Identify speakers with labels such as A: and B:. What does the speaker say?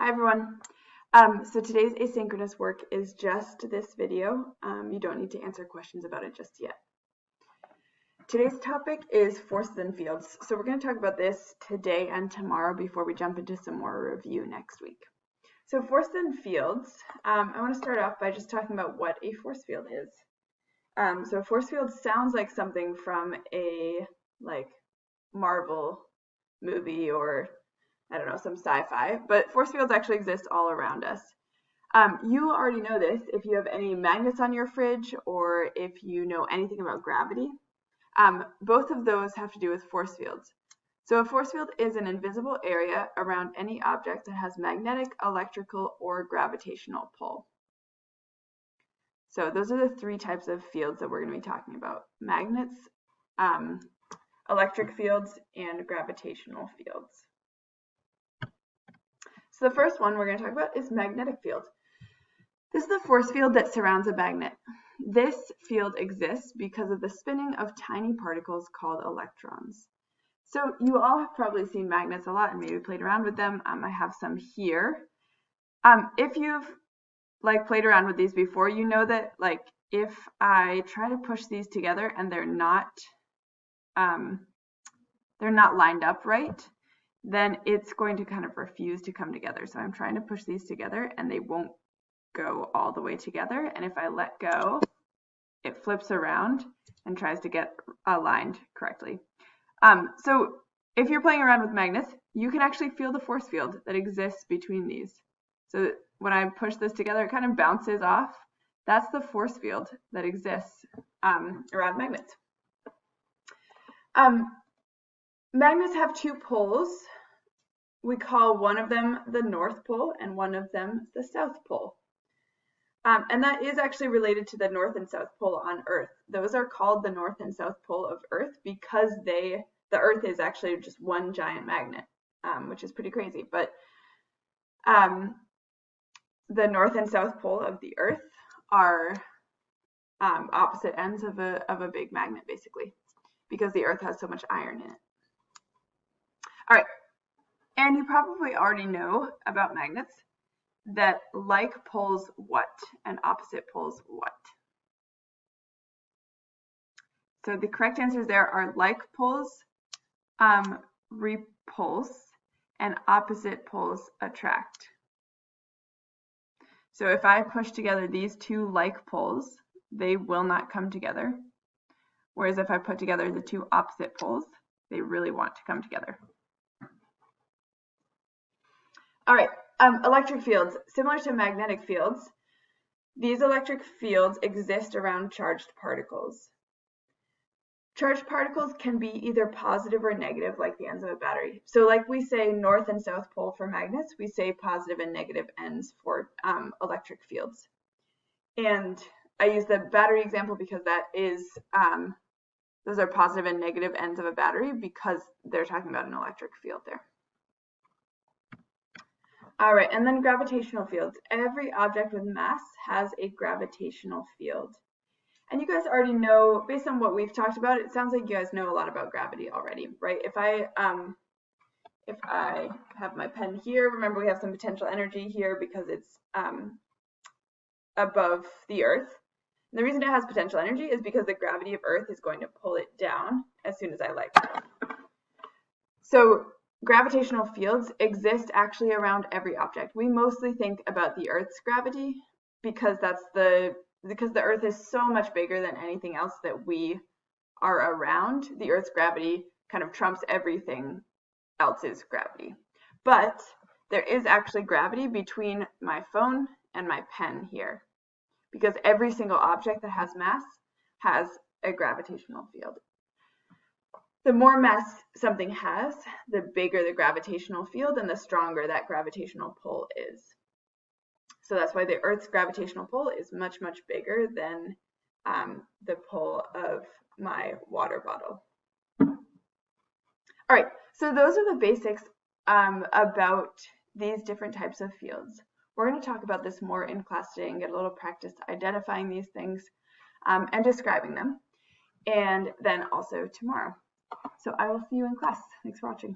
A: Hi everyone. So today's asynchronous work is just this video. You don't need to answer questions about it just yet. Today's topic is forces and fields. So we're going to talk about this today and tomorrow before we jump into some more review next week. So forces and fields, I want to start off by just talking about what a force field is. So a force field sounds like something from a Marvel movie or I don't know, some sci-fi, but force fields actually exist all around us. You already know this if you have any magnets on your fridge or if you know anything about gravity. Both of those have to do with force fields. So a force field is an invisible area around any object that has magnetic, electrical, or gravitational pull. So those are the three types of fields that we're going to be talking about: magnets, electric fields, and gravitational fields. So the first one we're going to talk about is magnetic field. This is the force field that surrounds a magnet. This field exists because of the spinning of tiny particles called electrons. So you all have probably seen magnets a lot and maybe played around with them. I have some here. If you've played around with these before, you know that if I try to push these together and they're not lined up right, then it's going to kind of refuse to come together. So I'm trying to push these together and they won't go all the way together. And if I let go, it flips around and tries to get aligned correctly. So if you're playing around with magnets, you can actually feel the force field that exists between these. So when I push this together, it kind of bounces off. That's the force field that exists around magnets. Magnets have two poles. We call one of them the North Pole and one of them the South Pole. And that is actually related to the North and South Pole on Earth. Those are called the North and South Pole of Earth because the Earth is actually just one giant magnet, which is pretty crazy. But the North and South Pole of the Earth are opposite ends of a big magnet, basically, because the Earth has so much iron in it. All right. And you probably already know about magnets that like poles what and opposite poles what. So the correct answers there are like poles repulse and opposite poles attract. So if I push together these two like poles, they will not come together. Whereas if I put together the two opposite poles, they really want to come together. All right, electric fields. Similar to magnetic fields, these electric fields exist around charged particles. Charged particles can be either positive or negative, like the ends of a battery. So like we say North and South Pole for magnets, we say positive and negative ends for electric fields. And I use the battery example because that is, those are positive and negative ends of a battery because they're talking about an electric field there. All right, and then gravitational fields. Every object with mass has a gravitational field. And you guys already know, based on what we've talked about, it sounds like you guys know a lot about gravity already, right? If I have my pen here, remember we have some potential energy here because it's above the Earth. And the reason it has potential energy is because the gravity of Earth is going to pull it down as soon as I let go. So gravitational fields exist actually around every object. We mostly think about the Earth's gravity because the Earth is so much bigger than anything else that we are around. The Earth's gravity kind of trumps everything else's gravity. But there is actually gravity between my phone and my pen here because every single object that has mass has a gravitational field. The more mass something has, the bigger the gravitational field and the stronger that gravitational pull is. So that's why the Earth's gravitational pull is much, much bigger than the pull of my water bottle. All right, so those are the basics about these different types of fields. We're going to talk about this more in class today and get a little practice identifying these things and describing them, and then also tomorrow. So I will see you in class. Thanks for watching.